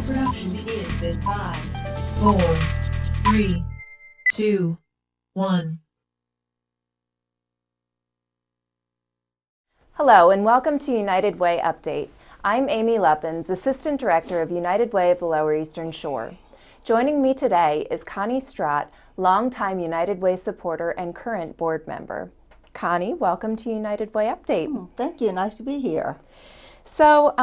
Production begins in 5, 4, 3, 2, 1. Hello and welcome to United Way Update. I'm Amy Leppins, Assistant Director of United Way of the Lower Eastern Shore. Joining me today is Connie Stratt, longtime United Way supporter and current board member. Connie, welcome to United Way Update. Thank you. Nice to be here. So,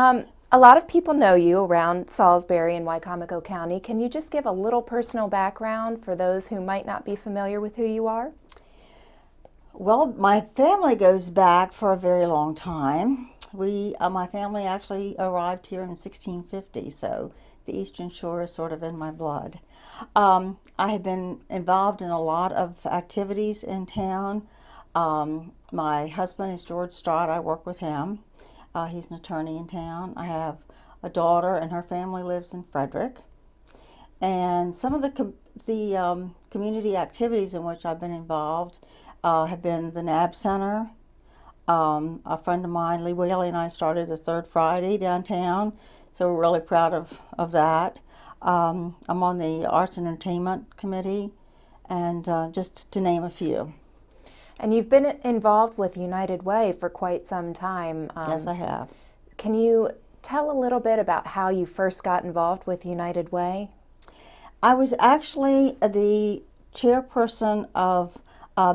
a lot of people know you around Salisbury and Wicomico County. Can you just give a little personal background for those who might not be familiar with who you are? Well, my family goes back for a very long time. My family actually arrived here in 1650, so the Eastern Shore is sort of in my blood. I have been involved in a lot of activities in town. My husband is George Stratt. I work with him. He's an attorney in town. I have a daughter, and her family lives in Frederick. And some of the community activities in which I've been involved have been the NAB Center. A friend of mine, Lee Whaley, and I started a Third Friday downtown, so we're really proud of that. I'm on the Arts and Entertainment Committee, and just to name a few. And you've been involved with United Way for quite some time. Yes, I have. Can you tell a little bit about how you first got involved with United Way? I was actually the chairperson of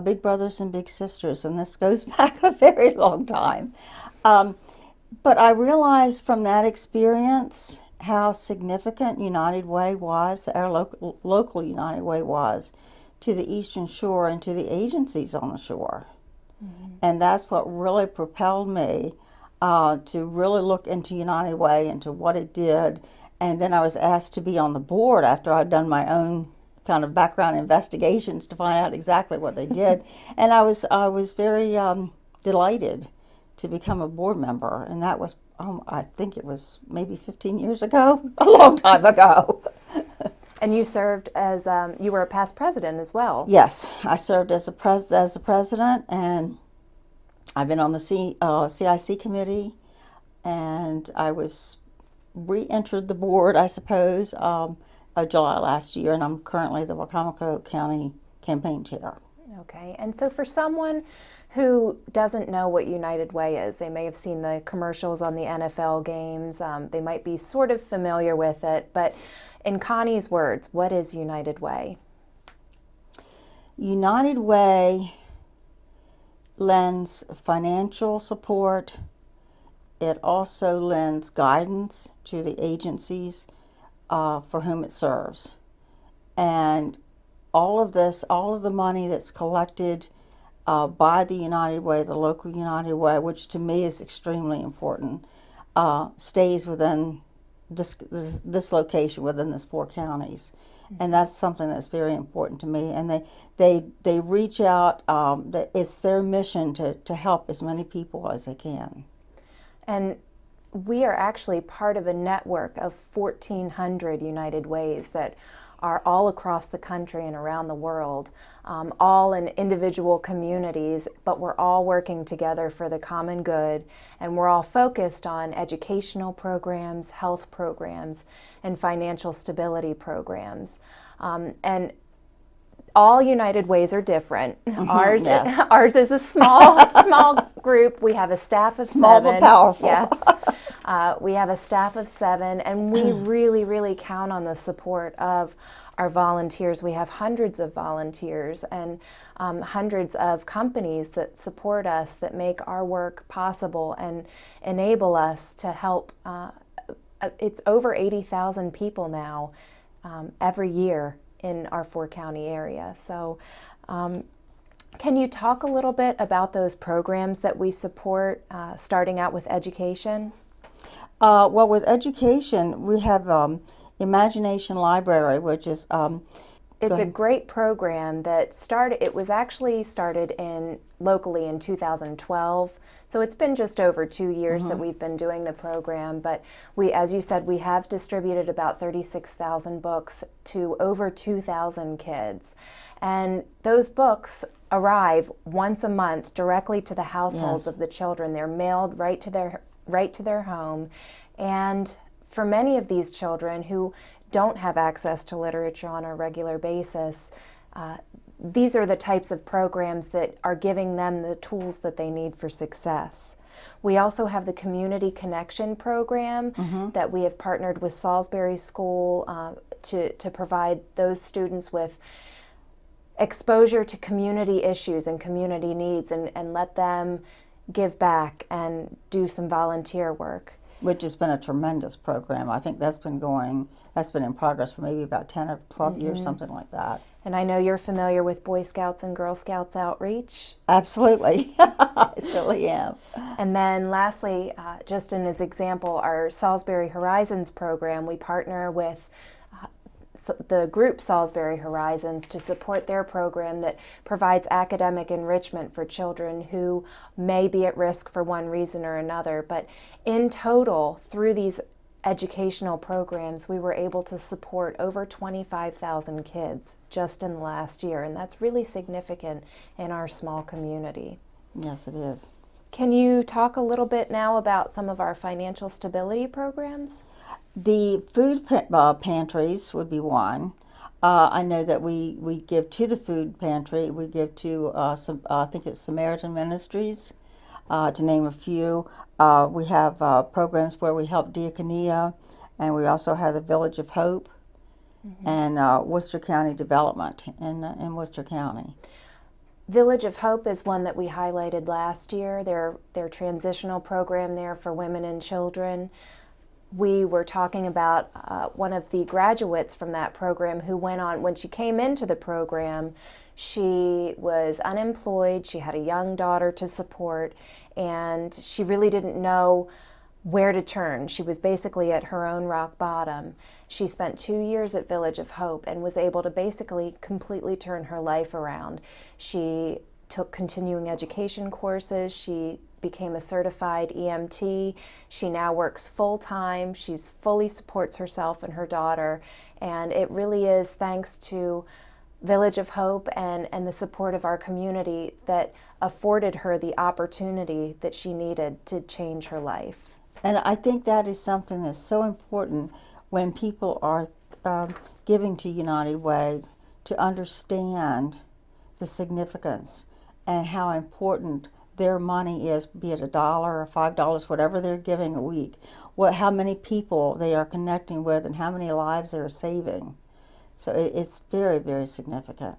Big Brothers and Big Sisters, and this goes back a very long time. But I realized from that experience how significant United Way was, our local United Way was, to the Eastern Shore and to the agencies on the shore. Mm-hmm. And that's what really propelled me to really look into United Way, into what it did. And then I was asked to be on the board after I'd done my own kind of background investigations to find out exactly what they did. And I was very delighted to become a board member. And that was, I think it was maybe 15 years ago, a long time ago. And you served as, you were a past president as well. Yes, I served as a president, and I've been on the CIC committee, and I was re-entered the board, I suppose, July last year, and I'm currently the Wicomico County campaign chair. Okay, and so for someone who doesn't know what United Way is, they may have seen the commercials on the NFL games, they might be sort of familiar with it, but in Connie's words, what is United Way? United Way lends financial support. It also lends guidance to the agencies for whom it serves. And all of the money that's collected by the United Way, the local United Way, which to me is extremely important, stays within this location, within these 4 counties. Mm-hmm. And that's something that's very important to me. And they reach out, it's their mission to help as many people as they can. And we are actually part of a network of 1,400 United Ways that are all across the country and around the world, all in individual communities, but we're all working together for the common good, and we're all focused on educational programs, health programs, and financial stability programs. And all United Ways are different. Mm-hmm, yes. Ours is a small group. We have a staff of 7. Small but powerful. Yes. We have a staff of 7, and we really count on the support of our volunteers. We have hundreds of volunteers and hundreds of companies that support us, that make our work possible and enable us to help. It's over 80,000 people now every year in our 4-county area. So can you talk a little bit about those programs that we support, starting out with education? Well, with education, we have Imagination Library, which is... It's a great program that was actually started locally in 2012. So it's been just over 2 years that we've been doing the program. But as you said, we have distributed about 36,000 books to over 2,000 kids. And those books arrive once a month directly to the households of the children. They're mailed right to their home. And for many of these children who don't have access to literature on a regular basis, these are the types of programs that are giving them the tools that they need for success. We also have the Community Connection program that we have partnered with Salisbury School to provide those students with exposure to community issues and community needs, and let them give back and do some volunteer work. Which has been a tremendous program. I think that's been in progress for maybe about 10 or 12 years, something like that. And I know you're familiar with Boy Scouts and Girl Scouts outreach. Absolutely. I really am. And then lastly, just in as example, our Salisbury Horizons program, we partner with the group Salisbury Horizons to support their program that provides academic enrichment for children who may be at risk for one reason or another. But in total, through these educational programs, we were able to support over 25,000 kids just in the last year, and that's really significant in our small community. Yes, it is. Can you talk a little bit now about some of our financial stability programs? The food pantries would be one. I know that we give to the food pantry. We give to I think it's Samaritan Ministries, to name a few. We have programs where we help Diaconia, and we also have the Village of Hope and Worcester County Development in Worcester County. Village of Hope is one that we highlighted last year. Their transitional program there for women and children. We were talking about one of the graduates from that program who went on, when she came into the program, she was unemployed, she had a young daughter to support, and she really didn't know where to turn. She was basically at her own rock bottom. She spent 2 years at Village of Hope and was able to basically completely turn her life around. She took continuing education courses, she became a certified EMT. She now works full-time. She fully supports herself and her daughter, and it really is thanks to Village of Hope and the support of our community that afforded her the opportunity that she needed to change her life. And I think that is something that's so important when people are giving to United Way, to understand the significance and how important their money is, be it $1 or $5, whatever they're giving a week, how many people they are connecting with and how many lives they're saving. So it's very, very significant.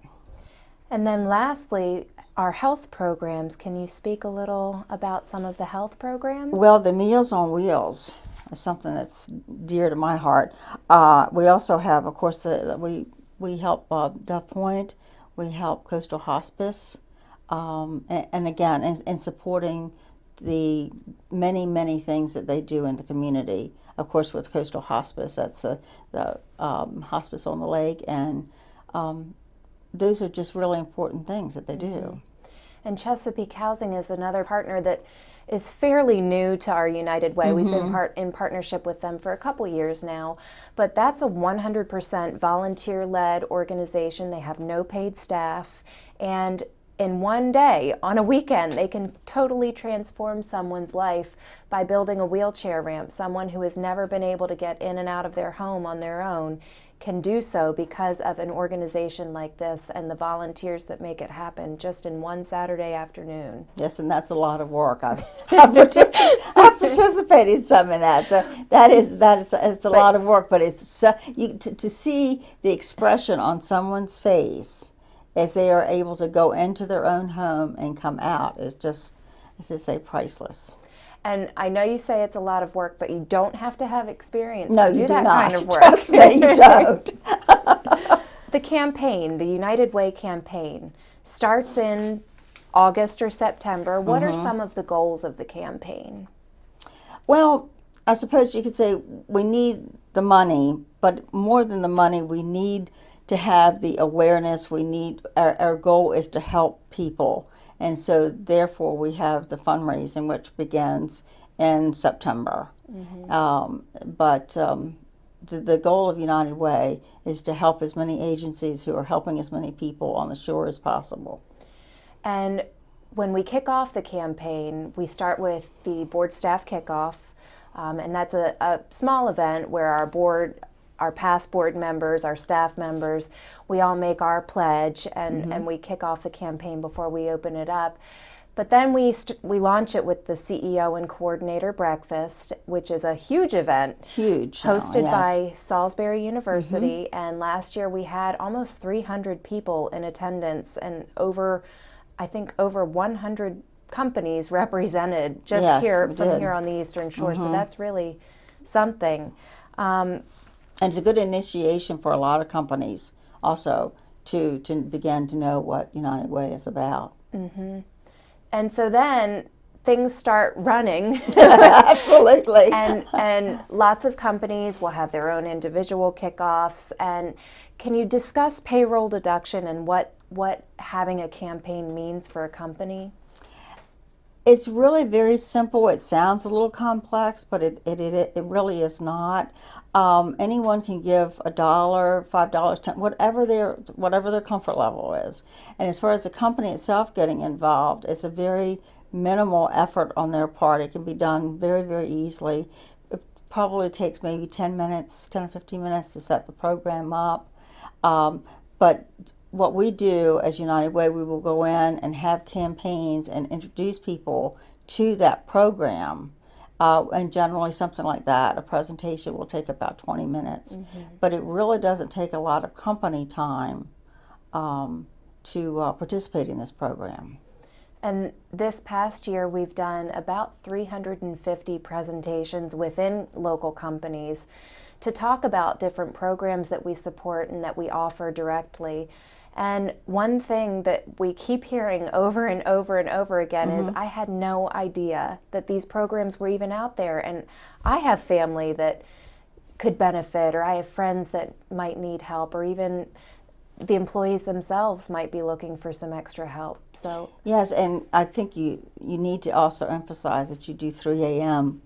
And then lastly, our health programs. Can you speak a little about some of the health programs? Well, the Meals on Wheels is something that's dear to my heart. We also have, of course, we help Dove Point, we help Coastal Hospice, and again, in supporting the many, many things that they do in the community. Of course, with Coastal Hospice, that's the hospice on the lake, and those are just really important things that they do. And Chesapeake Housing is another partner that is fairly new to our United Way. We've been in partnership with them for a couple years now, but that's a 100% volunteer-led organization. They have no paid staff, and in one day, on a weekend, they can totally transform someone's life by building a wheelchair ramp. Someone who has never been able to get in and out of their home on their own can do so because of an organization like this and the volunteers that make it happen just in one Saturday afternoon. Yes, and that's a lot of work. I've participated in some of that, so it's a lot of work. But it's to see the expression on someone's face as they are able to go into their own home and come out is just, as I say, priceless. And I know you say it's a lot of work, but you don't have to have experience No, to do you do that not. kind of work. Trust me, you don't. The campaign, the United Way campaign, starts in August or September. What are some of the goals of the campaign? Well, I suppose you could say we need the money, but more than the money, we need to have the awareness. We need, our goal is to help people. And so therefore we have the fundraising, which begins in September. But the goal of United Way is to help as many agencies who are helping as many people on the shore as possible. And when we kick off the campaign, we start with the board staff kickoff. And that's a small event where our past board members, our staff members, we all make our pledge and we kick off the campaign before we open it up. But then we launch it with the CEO and Coordinator Breakfast, which is a huge event. Huge. Hosted yes. by Salisbury University. And last year we had almost 300 people in attendance and I think over 100 companies represented just Yes, here we from did. here on the Eastern Shore. So that's really something. And it's a good initiation for a lot of companies also to begin to know what United Way is about. And so then things start running. Absolutely. and lots of companies will have their own individual kickoffs. And can you discuss payroll deduction and what having a campaign means for a company? It's really very simple. It sounds a little complex, but it really is not. Anyone can give $1, $5, $10, whatever their comfort level is. And as far as the company itself getting involved, it's a very minimal effort on their part. It can be done very, very easily. It probably takes maybe 10 or 15 minutes to set the program up. But what we do as United Way, we will go in and have campaigns and introduce people to that program. And generally something like that, a presentation will take about 20 minutes. But it really doesn't take a lot of company time to participate in this program. And this past year, we've done about 350 presentations within local companies to talk about different programs that we support and that we offer directly. And one thing that we keep hearing over and over and over again is, I had no idea that these programs were even out there. And I have family that could benefit, or I have friends that might need help, or even the employees themselves might be looking for some extra help. So yes, and I think you need to also emphasize that you do 3 a.m.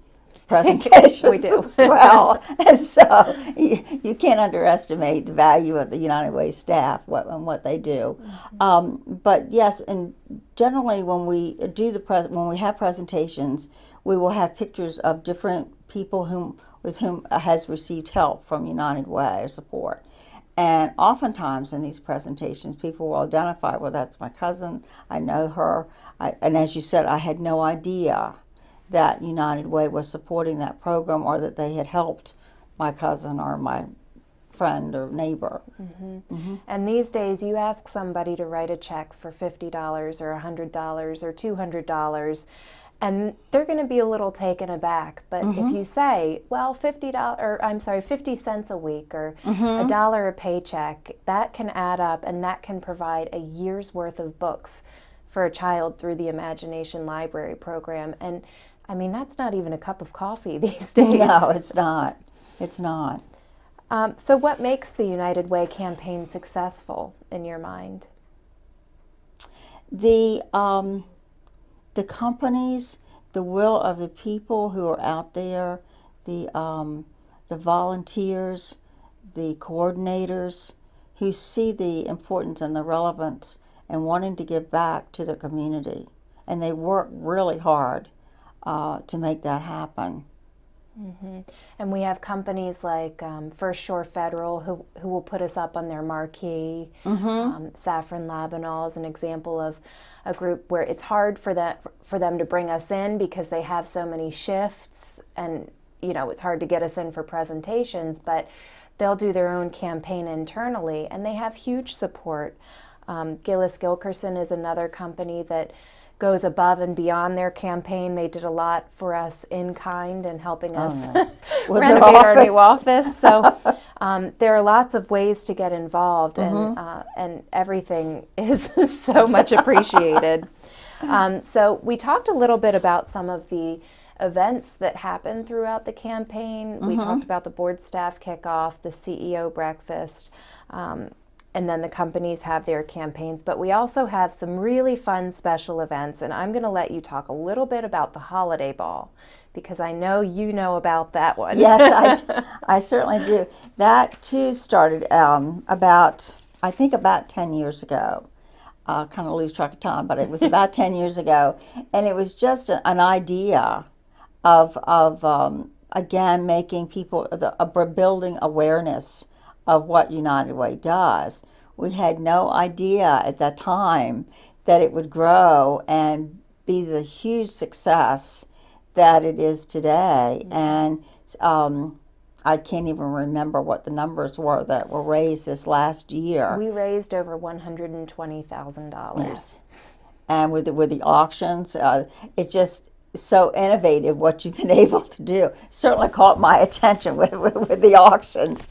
presentations we do. as well. And so you can't underestimate the value of the United Way staff and what they do. But yes, and generally when we when we have presentations, we will have pictures of different people with whom has received help from United Way or support. And oftentimes in these presentations, people will identify, well, that's my cousin, I know her. And as you said, I had no idea that United Way was supporting that program or that they had helped my cousin or my friend or neighbor. And these days, you ask somebody to write a check for $50 or $100 or $200, and they're going to be a little taken aback. But if you say, well, $50 cents a week or $1 a paycheck, that can add up, and that can provide a year's worth of books for a child through the Imagination Library program. And I mean, that's not even a cup of coffee these days. No, it's not. It's not. So what makes the United Way campaign successful in your mind? The companies, the will of the people who are out there, the volunteers, the coordinators who see the importance and the relevance and wanting to give back to the community. And they work really hard to make that happen. And we have companies like First Shore Federal who will put us up on their marquee. Saffron Labanol is an example of a group where it's hard for them to bring us in because they have so many shifts, and it's hard to get us in for presentations, but they'll do their own campaign internally, and they have huge support. Gillis Gilkerson is another company that goes above and beyond their campaign. They did a lot for us in kind and helping us renovate our new office. So there are lots of ways to get involved, and everything is so much appreciated. So we talked a little bit about some of the events that happen throughout the campaign. We talked about the board staff kickoff, the CEO breakfast, and then the companies have their campaigns. But we also have some really fun special events, and I'm going to let you talk a little bit about the Holiday Ball, because I know you know about that one. Yes, I certainly do. That too started about 10 years ago. Kind of lose track of time, but it was about 10 years ago, and it was just an idea of again, making people, building awareness of what United Way does. We had no idea at that time that it would grow and be the huge success that it is today. And I can't even remember what the numbers were that were raised this last year. We raised over $120,000. Yes. And with the auctions, it's just so innovative what you've been able to do. Certainly caught my attention with the auctions.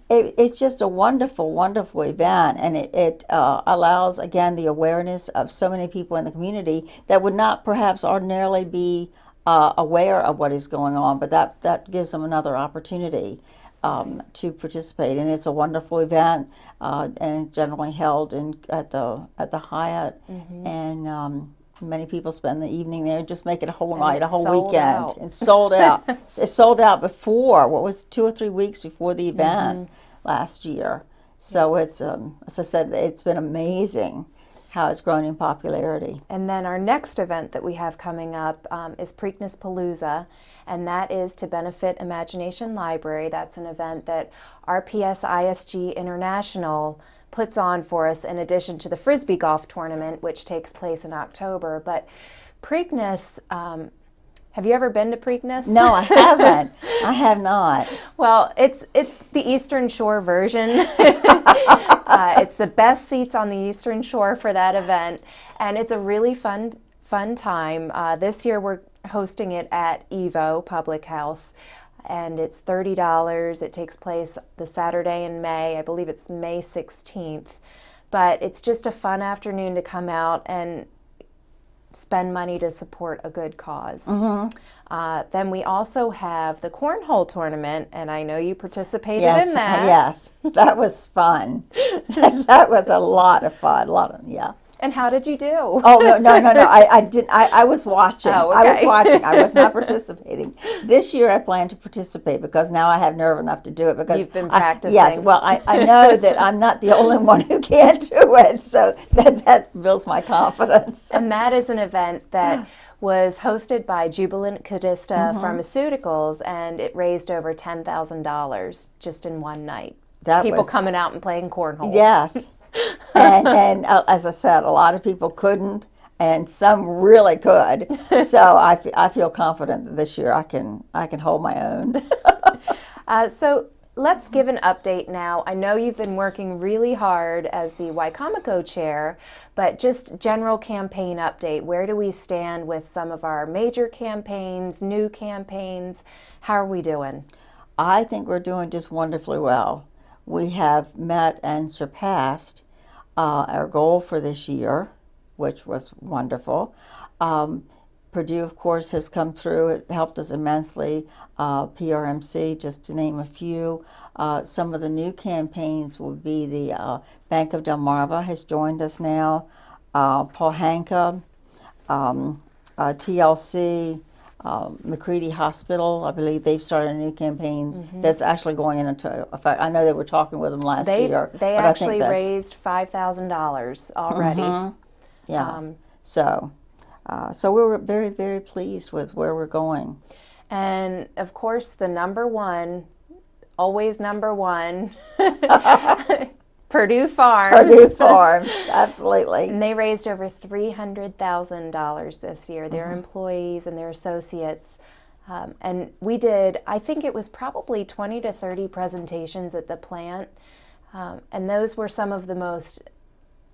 It's just a wonderful, wonderful event, and it allows, again, the awareness of so many people in the community that would not perhaps ordinarily be aware of what is going on, but that gives them another opportunity to participate. And it's a wonderful event, and generally held at the Hyatt, and many people spend the evening there, just make it a whole night, a whole weekend. It's sold out. It's sold out before, what was 2 or 3 weeks before the event last year. So it's, as I said, it's been amazing how it's grown in popularity. And then our next event that we have coming up is Preakness Palooza, and that is to benefit Imagination Library. That's an event that RPS ISG International puts on for us in addition to the Frisbee Golf Tournament, which takes place in October. But Preakness, have you ever been to Preakness? No, I haven't. I have not. Well, it's the Eastern Shore version. It's the best seats on the Eastern Shore for that event, and it's a really fun time. This year we're hosting it at Evo Public House, and it's $30. It takes place the Saturday in May. I believe it's May 16th. But it's just a fun afternoon to come out and spend money to support a good cause. Then we also have the Cornhole Tournament, and I know you participated in that. Yes, that was fun. That was a lot of fun. Yeah. And how did you do? Oh, no. I did. I was watching. Oh, okay. I was watching. I was not participating. This year I plan to participate because now I have nerve enough to do it. Because you've been practicing. Yes. Well, I know that I'm not the only one who can't do it, so that builds my confidence. And that is an event that was hosted by Jubilant Cadista Pharmaceuticals, and it raised over $10,000 just in one night. People coming out and playing cornhole. Yes. and as I said, a lot of people couldn't, and some really could. So I feel confident that this year I can hold my own. So let's give an update now. I know you've been working really hard as the Wycomico chair, but just general campaign update. Where do we stand with some of our major campaigns, new campaigns? How are we doing? I think we're doing just wonderfully well. We have met and surpassed our goal for this year, which was wonderful. Purdue, of course, has come through. It helped us immensely. PRMC, just to name a few. Some of the new campaigns will be the Bank of Delmarva has joined us now. Paul Hanka, TLC, McCready Hospital, I believe they've started a new campaign that's actually going into effect. I know they were talking with them last year. They actually raised $5,000 already. Yeah. So we were very, very pleased with where we're going. And of course, the number one, always number one, Purdue Farms. Purdue Farms, absolutely. And they raised over $300,000 this year, their employees and their associates. And we did, I think it was probably 20 to 30 presentations at the plant. And those were some of the most,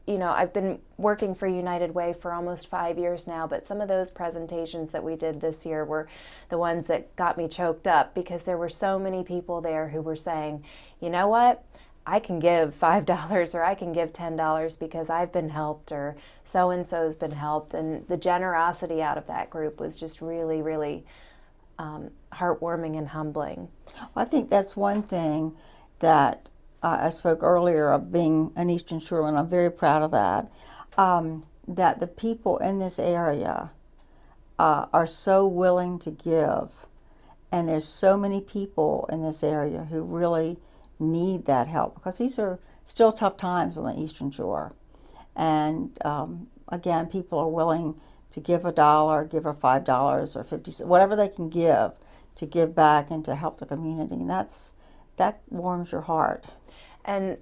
I've been working for United Way for almost 5 years now, but some of those presentations that we did this year were the ones that got me choked up, because there were so many people there who were saying, you know what? I can give $5 or I can give $10 because I've been helped, or so-and-so's been helped. And the generosity out of that group was just really, really heartwarming and humbling. Well, I think that's one thing that I spoke earlier of being an Eastern Shore, and I'm very proud of that, that the people in this area are so willing to give. And there's so many people in this area who really need that help, because these are still tough times on the Eastern Shore. And again, people are willing to give $1, give $5 or 50 cents, whatever they can give to give back and to help the community. And that warms your heart. And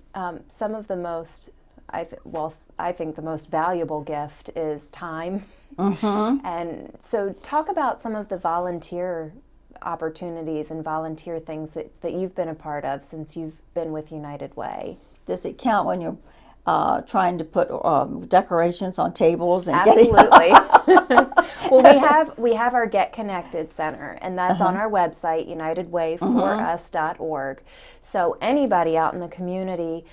some of the most, I think the most valuable gift is time. And so talk about some of the volunteer opportunities and volunteer things that you've been a part of since you've been with United Way. Does it count when you're trying to put decorations on tables and Absolutely. Well, we have our Get Connected Center, and that's on our website, unitedwayforus.org. So anybody out in the community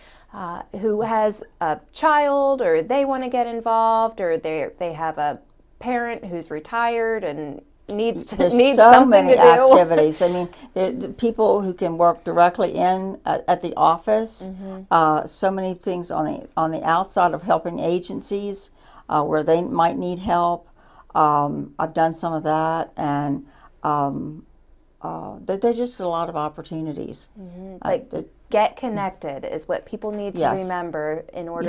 who has a child, or they want to get involved, or they have a parent who's retired and needs so something many to do. activities. I mean, the people who can work directly in at the office. So many things on the outside of helping agencies where they might need help. I've done some of that, and there's just a lot of opportunities. Get connected is what people need to remember in order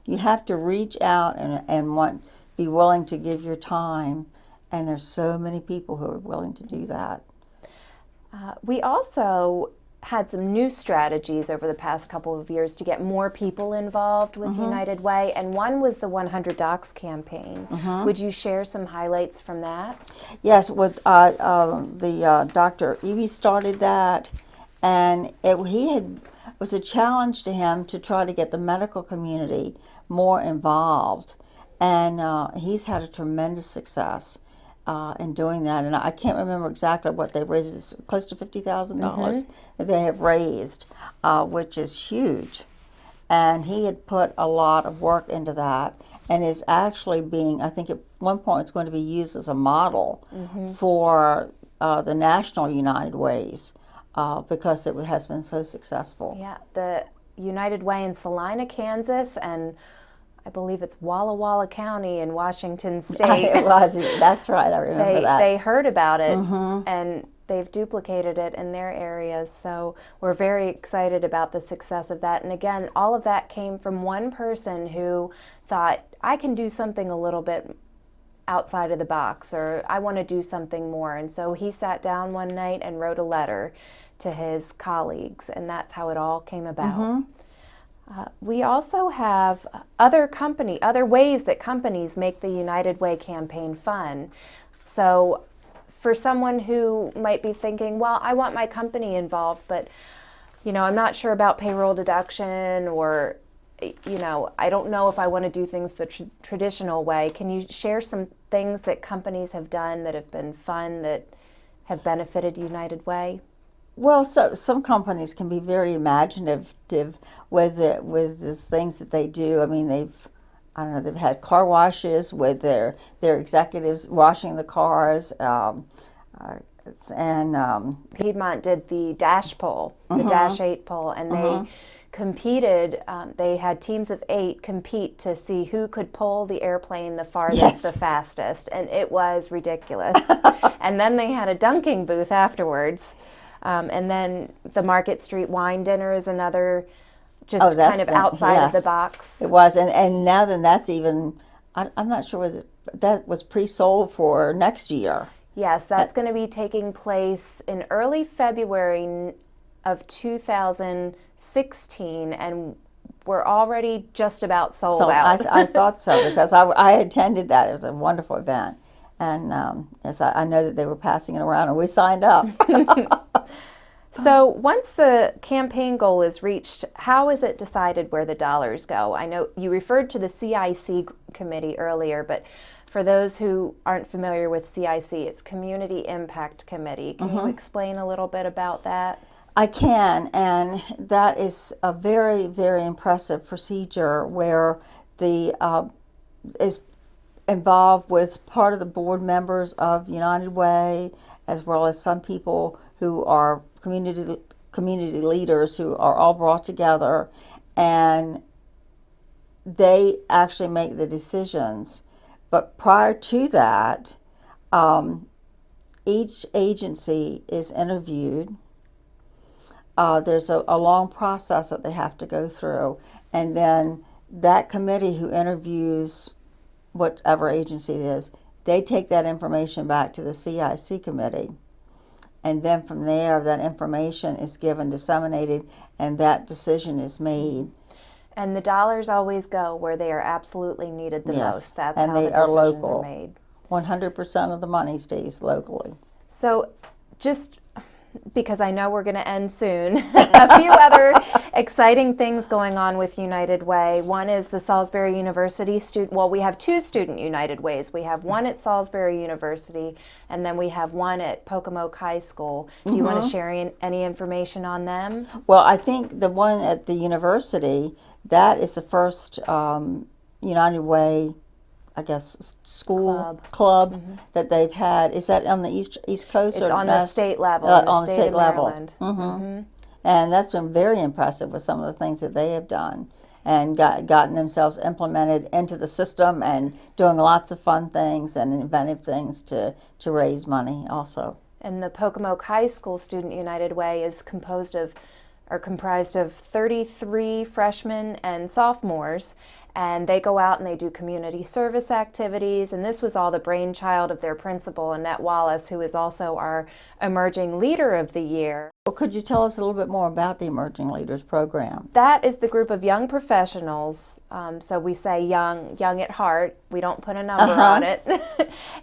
You have to reach out and be willing to give your time. And there's so many people who are willing to do that. We also had some new strategies over the past couple of years to get more people involved with United Way, and one was the 100 Docs campaign. Would you share some highlights from that? Yes, with Dr. Evie started that, and it was a challenge to him to try to get the medical community more involved, and he's had a tremendous success in doing that. And I can't remember exactly what they raised. It's close to $50,000 that they have raised, which is huge. And he had put a lot of work into that, and is actually being, I think at one point it's going to be used as a model for the national United Ways because it has been so successful. Yeah, the United Way in Salina, Kansas, and I believe it's Walla Walla County in Washington State. It was. That's right. I remember that. They heard about it, and they've duplicated it in their areas. So we're very excited about the success of that. And again, all of that came from one person who thought, I can do something a little bit outside of the box, or I want to do something more. And so he sat down one night and wrote a letter to his colleagues, and that's how it all came about. We also have other ways that companies make the United Way campaign fun. So for someone who might be thinking, well, I want my company involved, but I'm not sure about payroll deduction, or I don't know if I want to do things the traditional way. Can you share some things that companies have done that have been fun, that have benefited United Way? Well, so some companies can be very imaginative with the things that they do. I mean, they've had car washes with their executives washing the cars, and Piedmont did the dash pole, the Dash 8 pole, and they competed. They had teams of 8 compete to see who could pull the airplane the farthest, the fastest, and it was ridiculous. And then they had a dunking booth afterwards. And then the Market Street Wine Dinner is another, just kind of outside of the box. It was, and now then that's even, I'm not sure, that was pre-sold for next year. Yes, that's going to be taking place in early February of 2016, and we're already just about sold out. I thought so, because I attended that. It was a wonderful event. And I know that they were passing it around, and we signed up. So once the campaign goal is reached, how is it decided where the dollars go? I know you referred to the CIC committee earlier, but for those who aren't familiar with CIC, it's Community Impact Committee. Can you explain a little bit about that? I can, and that is a very, very impressive procedure where the is involved with part of the board members of United Way, as well as some people who are community leaders who are all brought together, and they actually make the decisions. But prior to that, each agency is interviewed. There's a long process that they have to go through, and then that committee who interviews whatever agency it is, they take that information back to the CIC committee, and then from there that information is given, disseminated, and that decision is made. And the dollars always go where they are absolutely needed the Yes, most. That's and how they the are decisions local. are made. 100% of the money stays locally. So just because I know we're going to end soon, a few other exciting things going on with United Way. One is the Salisbury University student, well, we have two student United Ways. We have one at Salisbury University, and then we have one at Pocomoke High School. Do you want to share any information on them? Well, I think the one at the university, that is the first United Way, I guess, school club that they've had. Is that on the East Coast? It's or on the state level, on the state state level. Maryland. And that's been very impressive with some of the things that they have done and gotten themselves implemented into the system and doing lots of fun things and inventive things to raise money also. And the Pocomoke High School Student United Way is comprised of 33 freshmen and sophomores, and they go out and they do community service activities, and this was all the brainchild of their principal, Annette Wallace, who is also our Emerging Leader of the Year. Well, could you tell us a little bit more about the Emerging Leaders program? That is the group of young professionals, so we say young at heart, we don't put a number on it,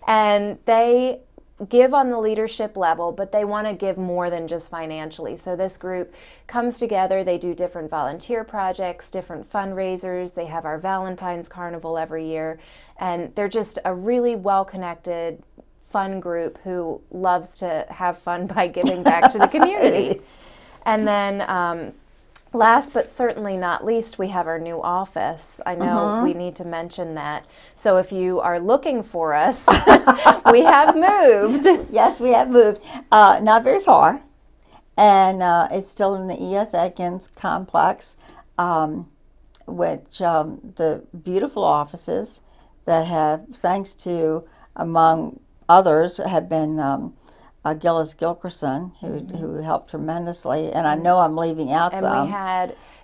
and they give on the leadership level, but they want to give more than just financially. So this group comes together, they do different volunteer projects, different fundraisers, they have our Valentine's Carnival every year, and they're just a really well-connected, fun group who loves to have fun by giving back to the community. And then last but certainly not least, we have our new office. I know we need to mention that. So if you are looking for us, we have moved. Yes, we have moved. Not very far. And it's still in the E.S. Atkins complex, which the beautiful offices that have, thanks to, among others, have been Gillis Gilkerson, who helped tremendously, and I know I'm leaving out and some.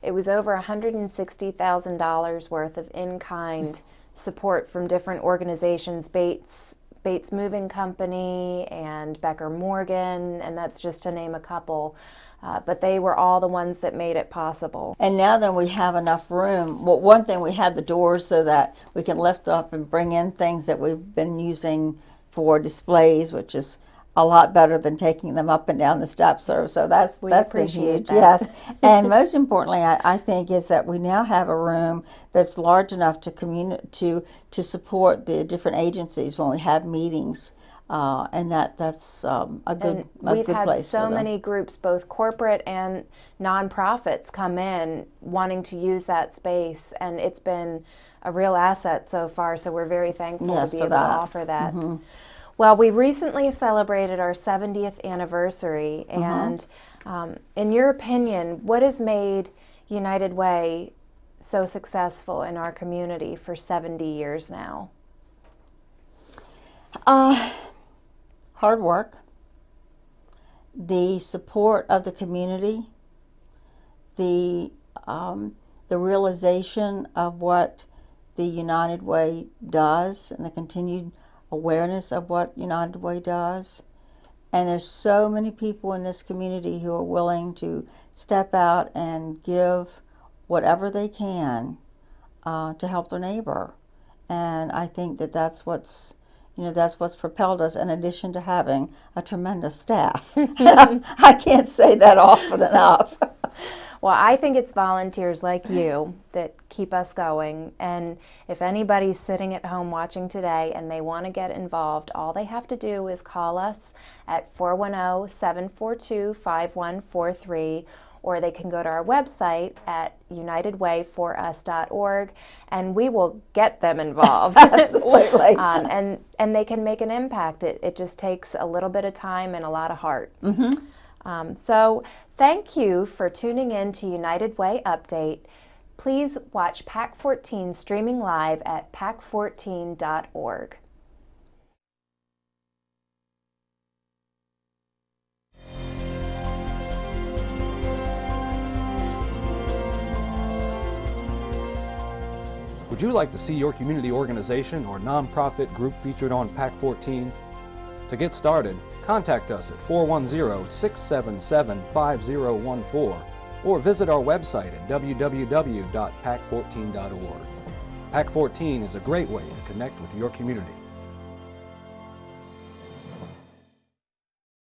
It was over $160,000 worth of in-kind support from different organizations, Bates Moving Company and Becker Morgan, and that's just to name a couple. But they were all the ones that made it possible. And now that we have enough room, well, one thing, we have the doors so that we can lift up and bring in things that we've been using for displays, which is a lot better than taking them up and down the steps. So that's been huge. Yes, and most importantly, I think is that we now have a room that's large enough to support the different agencies when we have meetings, and that's a good place. We've had so many groups, both corporate and nonprofits, come in wanting to use that space, and it's been a real asset so far. So we're very thankful to be able to offer that. Well, we recently celebrated our 70th anniversary, and in your opinion, what has made United Way so successful in our community for 70 years now? Hard work, the support of the community, the realization of what the United Way does, and the continued awareness of what United Way does. And there's so many people in this community who are willing to step out and give whatever they can to help their neighbor. And I think that's what's propelled us, in addition to having a tremendous staff. I can't say that often enough. Well, I think it's volunteers like you that keep us going. And if anybody's sitting at home watching today and they want to get involved, all they have to do is call us at 410-742-5143, or they can go to our website at unitedwayforus.org, and we will get them involved. Absolutely. And they can make an impact. It just takes a little bit of time and a lot of heart. So thank you for tuning in to United Way Update. Please watch PAC 14 streaming live at pac14.org. Would you like to see your community organization or nonprofit group featured on PAC 14? To get started, Contact us at 410-677-5014 or visit our website at www.pac14.org. PAC 14 is a great way to connect with your community.